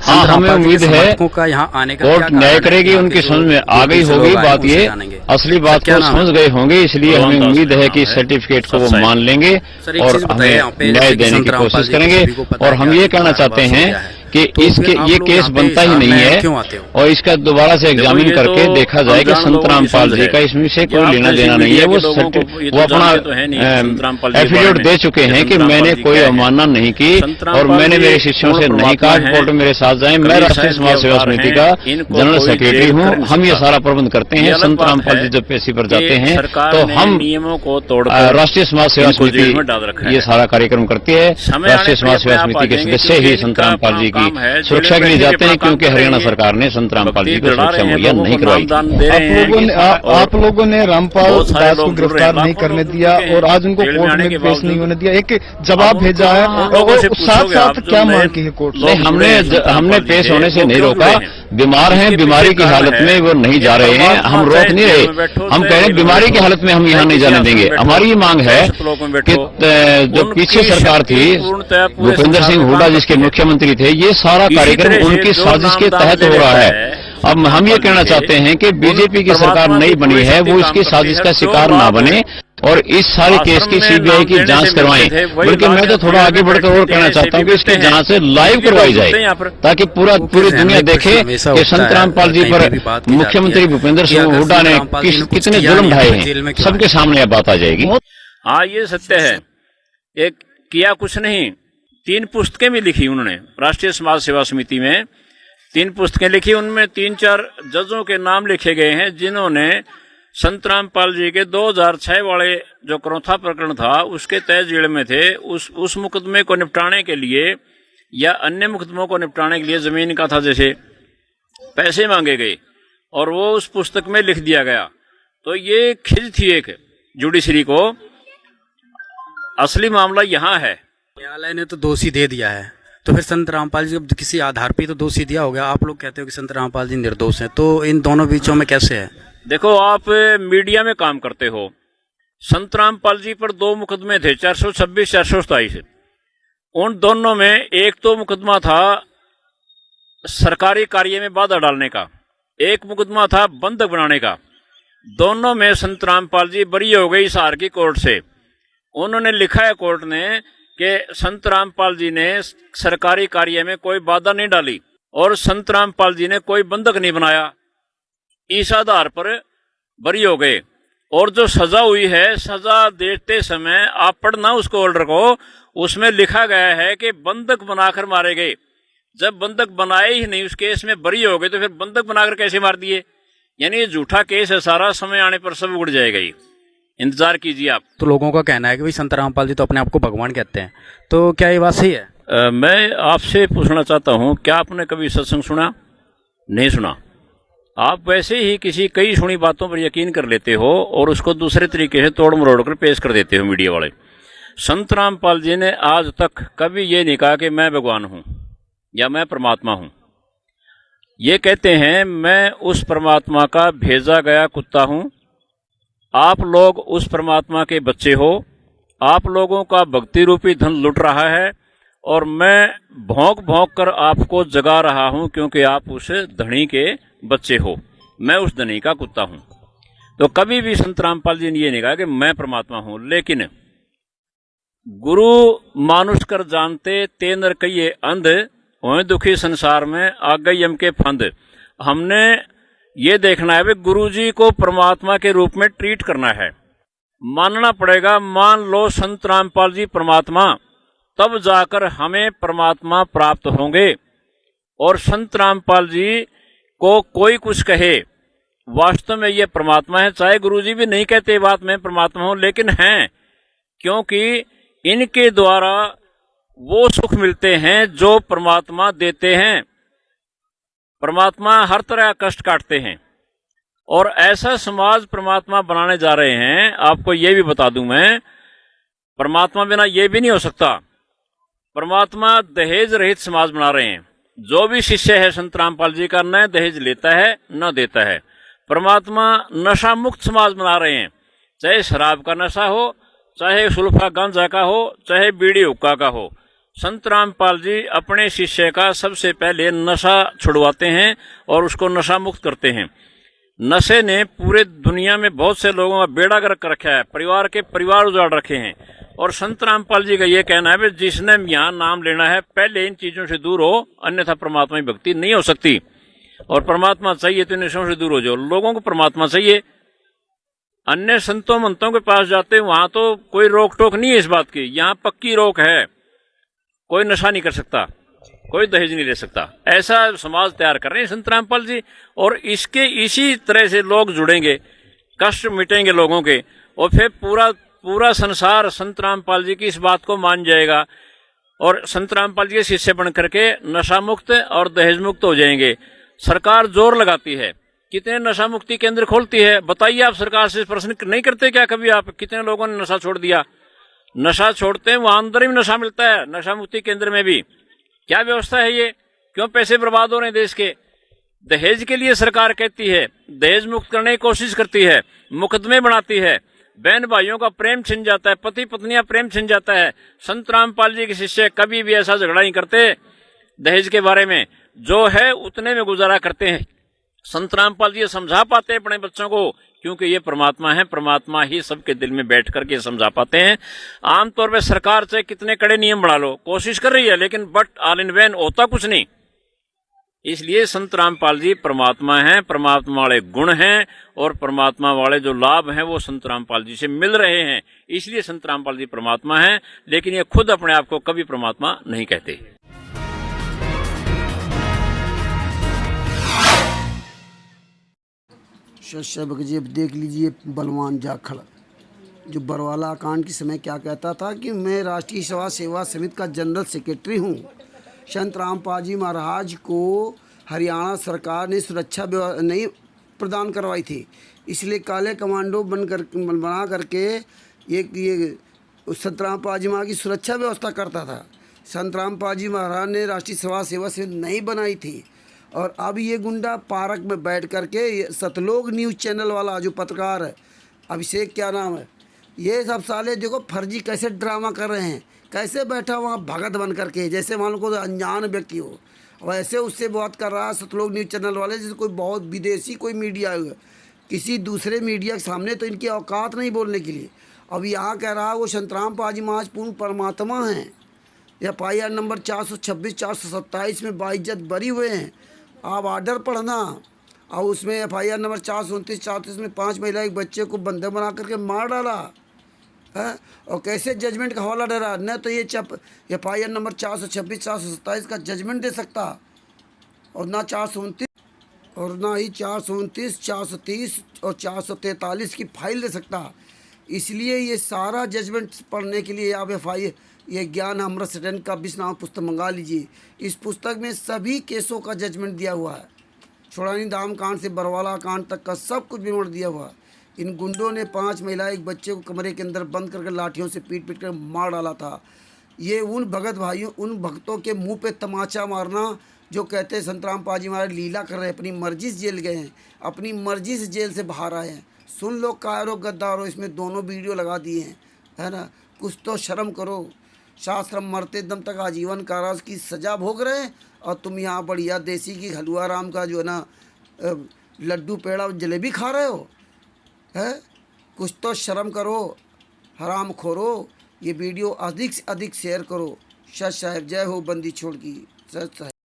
हाँ, हमें उम्मीद है का यहाँ आने का कोर्ट न्याय करेगी, उनकी समझ में आ गई होगी बात, ये असली बात को समझ गए होंगे, इसलिए हमें उम्मीद है कि सर्टिफिकेट को वो मान लेंगे और हमें न्याय देने की कोशिश करेंगे। और हम ये कहना चाहते हैं कि इसके ये केस बनता ही नहीं है और इसका दोबारा से एग्जामिन करके देखा जाए कि संत रामपाल जी का इसमें से कोई लेना देना नहीं है। वो अपना एफिडेविट दे चुके हैं कि मैंने कोई अवमानना नहीं की और मैंने मेरे शिष्यों से नहीं कहा कोर्ट मेरे साथ जाए। मैं राष्ट्रीय समाज सेवा समिति का जनरल सेक्रेटरी हूँ। हम ये सारा प्रबंध करते हैं। संत रामपाल जी जब पेशी पर जाते हैं तो हम नियमों को तोड़ राष्ट्रीय समाज सेवा समिति ये सारा कार्यक्रम करती है। राष्ट्रीय समाज सेवा समिति के सदस्य ही संत रामपाल जी की सुरक्षा के लिए जाते हैं, क्योंकि हरियाणा सरकार ने संत रामपाल जी को सुरक्षा मुहैया नहीं करवाई। आप लोगों ने रामपाल दास को गिरफ्तार नहीं करने दिया और आज उनको कोर्ट में पेश नहीं होने दिया, एक जवाब भेजा है और साथ साथ क्या मांग की है कोर्ट से? हमने पेश होने से नहीं रोका। बीमार हैं, बीमारी की हालत में वो नहीं जा रहे हैं, हम रोक नहीं रहे। हम कह रहे हैं बीमारी की हालत में हम यहाँ नहीं जाने देंगे। हमारी ये मांग है कि जो पीछे सरकार थी भूपेंद्र सिंह हुड्डा जिसके मुख्यमंत्री थे, ये सारा कार्यक्रम उनकी साजिश के तहत हो रहा है। अब हम ये कहना चाहते हैं कि बीजेपी की सरकार नहीं बनी है, वो इसकी साजिश का शिकार ना बने और इस सारे केस की सीबीआई की जांच करवाएं। बल्कि मैं तो थोड़ा आगे बढ़कर और कहना चाहता हूं कि इसकी जांच लाइव करवाई जाए ताकि पूरी दुनिया देखे कि संत रामपाल जी पर मुख्यमंत्री भूपेंद्र सिंह हुड्डा ने कितने जुल्म ढाए हैं, सबके सामने अब बात आ जाएगी। हाँ, ये सत्य है। एक किया कुछ नहीं, 3 पुस्तकें भी लिखी उन्होंने। राष्ट्रीय समाज सेवा समिति में 3 पुस्तकें लिखी, उनमें 3-4 जजों के नाम लिखे गए हैं जिन्होंने संत रामपाल जी के 2006 वाले जो करौथा प्रकरण था उसके तय जेल में थे। उस मुकदमे को निपटाने के लिए या अन्य मुकदमों को निपटाने के लिए जमीन का था जैसे पैसे मांगे गए और वो उस पुस्तक में लिख दिया गया। तो ये खिज थी एक जुडिशरी को। असली मामला यहाँ है। न्यायालय ने तो दोषी दे दिया है, तो फिर संत रामपाल जी को किसी आधार पे तो दोषी दिया हो गया। आप लोग कहते हो कि संत रामपाल जी निर्दोष हैं, तो इन दोनों बीचों में कैसे है? देखो, आप मीडिया में काम करते हो। संत रामपाल जी पर 2 मुकदमे थे, 426, 427। उन दोनों में एक तो मुकदमा था सरकारी कार्य में बाधा डालने का, एक मुकदमा था बंधक बनाने का। दोनों में संत रामपाल जी बरी हो गई हिसार की कोर्ट से। उन्होंने लिखा है कोर्ट ने कि संत रामपाल जी ने सरकारी कार्य में कोई बाधा नहीं डाली और संत रामपाल जी ने कोई बंधक नहीं बनाया। इस आधार पर बरी हो गए। और जो सजा हुई है, सजा देते समय आप पढ़ना उसको ऑर्डर को, उसमें लिखा गया है कि बंधक बनाकर मारे गए। जब बंधक बनाए ही नहीं, उस केस में बरी हो गए, तो फिर बंधक बनाकर कैसे मार दिए? यानी ये झूठा केस है सारा, समय आने पर सब उड़ जाएगा। ये इंतजार कीजिए आप। तो लोगों का कहना है कि भाई संत रामपाल जी तो अपने आप को भगवान कहते हैं, तो क्या ये बात सही है? मैं आपसे पूछना चाहता हूं, क्या आपने कभी सत्संग सुना? नहीं सुना। आप वैसे ही किसी कई सुनी बातों पर यकीन कर लेते हो और उसको दूसरे तरीके से तोड़ मरोड़ कर पेश कर देते हो मीडिया वाले। संत रामपाल जी ने आज तक कभी ये नहीं कहा कि मैं भगवान हूं या मैं परमात्मा हूं। ये कहते हैं मैं उस परमात्मा का भेजा गया कुत्ता हूं, आप लोग उस परमात्मा के बच्चे हो, आप लोगों का भक्ति रूपी धन लुट रहा है और मैं भौंक भौंक कर आपको जगा रहा हूं क्योंकि आप उस धनी के बच्चे हो। मैं उस धनी का कुत्ता हूं। तो कभी भी संत रामपाल जी ने ये नहीं कहा कि मैं परमात्मा हूं। लेकिन गुरु मानुष कर जानते ते नर कहिए अंध, होए दुखी संसार में आ गई यम के फंद। हमने ये देखना है कि गुरु जी को परमात्मा के रूप में ट्रीट करना है, मानना पड़ेगा। मान लो संत रामपाल जी परमात्मा, तब जाकर हमें परमात्मा प्राप्त होंगे। और संत रामपाल जी को कोई कुछ कहे, वास्तव में ये परमात्मा है। चाहे गुरु जी भी नहीं कहते बात मैं परमात्मा हूं, लेकिन हैं, क्योंकि इनके द्वारा वो सुख मिलते हैं जो परमात्मा देते हैं। परमात्मा हर तरह कष्ट काटते हैं और ऐसा समाज परमात्मा बनाने जा रहे हैं। आपको ये भी बता दूं मैं, परमात्मा बिना ये भी नहीं हो सकता। परमात्मा दहेज रहित समाज बना रहे हैं। जो भी शिष्य है संत रामपाल जी का, न दहेज लेता है न देता है। परमात्मा नशा मुक्त समाज बना रहे हैं, चाहे शराब का नशा हो, चाहे सुल्फा गांजा का हो, चाहे बीड़ी हुक्का का हो। संत रामपाल जी अपने शिष्य का सबसे पहले नशा छुड़वाते हैं और उसको नशा मुक्त करते हैं। नशे ने पूरे दुनिया में बहुत से लोगों का बेड़ा गर्क रखा है, परिवार के परिवार उजाड़ रखे हैं। और संत रामपाल जी का ये कहना है कि जिसने यहाँ नाम लेना है पहले इन चीजों से दूर हो, अन्यथा परमात्मा की भक्ति नहीं हो सकती। और परमात्मा चाहिए तो इन नशों से दूर हो जाओ। लोगों को परमात्मा चाहिए। अन्य संतों मंतों के पास जाते हैं, वहां तो कोई रोक टोक नहीं है इस बात की, यहाँ पक्की रोक है। कोई नशा नहीं कर सकता, कोई दहेज नहीं ले सकता। ऐसा समाज तैयार कर रहे हैं संत रामपाल जी। और इसी तरह से लोग जुड़ेंगे, कष्ट मिटेंगे लोगों के, और फिर पूरा संसार संत रामपाल जी की इस बात को मान जाएगा और संत रामपाल जी के शिष्य बन करके नशा मुक्त और दहेज मुक्त हो जाएंगे। सरकार जोर लगाती है, कितने नशा मुक्ति केंद्र खोलती है। बताइए, आप सरकार से प्रश्न नहीं करते क्या कभी आप, कितने लोगों ने नशा छोड़ दिया? नशा छोड़ते हैं, वहां अंदर भी नशा मिलता है, नशा मुक्ति केंद्र में भी। क्या व्यवस्था है ये? क्यों पैसे बर्बाद हो रहे हैं देश के? दहेज के लिए सरकार कहती है, दहेज मुक्त करने की कोशिश करती है, मुकदमे बनाती है, बहन भाइयों का प्रेम छिन जाता है, पति पत्नियां प्रेम छिन जाता है। संत रामपाल जी के शिष्य कभी भी ऐसा झगड़ा नहीं करते दहेज के बारे में, जो है उतने में गुजारा करते हैं। संत रामपाल जी समझा पाते हैं अपने बच्चों को, क्योंकि ये परमात्मा है, परमात्मा ही सबके दिल में बैठ करके समझा पाते हैं। आमतौर पर सरकार से कितने कड़े नियम बना लो, कोशिश कर रही है, लेकिन बट ऑल इन वैन होता कुछ नहीं। इसलिए संत रामपाल जी परमात्मा हैं, परमात्मा वाले गुण हैं, और परमात्मा वाले जो लाभ हैं वो संत रामपाल जी से मिल रहे हैं। इसलिए संत रामपाल जी परमात्मा हैं, लेकिन ये खुद अपने आप को कभी परमात्मा नहीं कहते। सेवक जी, अब देख लीजिए बलवान जाखड़ जो बरवाला कांड के समय क्या कहता था कि मैं राष्ट्रीय सेवा समिति का जनरल सेक्रेटरी हूँ। संत रामपाल जी महाराज को हरियाणा सरकार ने सुरक्षा नहीं प्रदान करवाई थी, इसलिए काले कमांडो बना करके ये संत रामपाल जी महाराज की सुरक्षा व्यवस्था करता था। संत रामपाल जी महाराज ने राष्ट्रीय सेवा समिति नहीं बनाई थी। और अब ये गुंडा पार्क में बैठ करके सतलोक न्यूज़ चैनल वाला जो पत्रकार है, अभिषेक क्या नाम है, ये सब साले देखो फर्जी कैसे ड्रामा कर रहे हैं, कैसे बैठा वहाँ भगत बन करके, जैसे मान लो कोई अनजान व्यक्ति हो, वैसे उससे बात कर रहा है सतलोक न्यूज़ चैनल वाले, जैसे कोई बहुत विदेशी कोई मीडिया है। किसी दूसरे मीडिया के सामने तो इनकी औकात नहीं बोलने के लिए। अब यहाँ कह रहा है वो संत रामपाल जी महाराज पूर्ण परमात्मा हैं। FIR नंबर 426 427 में बाइज्जत बरी हुए हैं। आप ऑर्डर पढ़ना, और उसमें FIR नंबर 429 430 में 5 महिला एक बच्चे को बंधक बना करके मार डाला है। और कैसे जजमेंट का हवाला डरा, न तो ये FIR नंबर 426 427 का जजमेंट दे सकता, और ना 429 और ना ही 429 430 और 443 की फाइल दे सकता। इसलिए ये सारा जजमेंट पढ़ने के लिए आप FIR ये ज्ञान अमृत सदन का 20 नाम पुस्तक मंगा लीजिए। इस पुस्तक में सभी केसों का जजमेंट दिया हुआ है, छोड़ानी धाम कांड से बरवाला कांड तक का सब कुछ विवरण दिया हुआ है। इन गुंडों ने 5 महिला एक बच्चे को कमरे के अंदर बंद करके लाठियों से पीट कर मार डाला था। ये उन भगत भाइयों, उन भक्तों के मुंह पे तमाचा मारना जो कहते हैं संत रामपाल जी महाराज लीला कर रहे हैं, अपनी मर्जी से जेल गए हैं, अपनी मर्जी से जेल से बाहर आए हैं। सुन लो कायरो गद्दारो, इसमें दोनों वीडियो लगा दिए हैं, है ना। कुछ तो शर्म करो। शास्त्र मरते दम तक आजीवन कारावास की सज़ा भोग रहे हैं, और तुम यहाँ बढ़िया देसी की हलवा राम का जो है ना लड्डू पेड़ा जलेबी खा रहे हो, है। कुछ तो शर्म करो, हराम खोरो। ये वीडियो अधिक से अधिक शेयर करो। सच साहेब, जय हो बंदी छोड़ की। सच साहेब।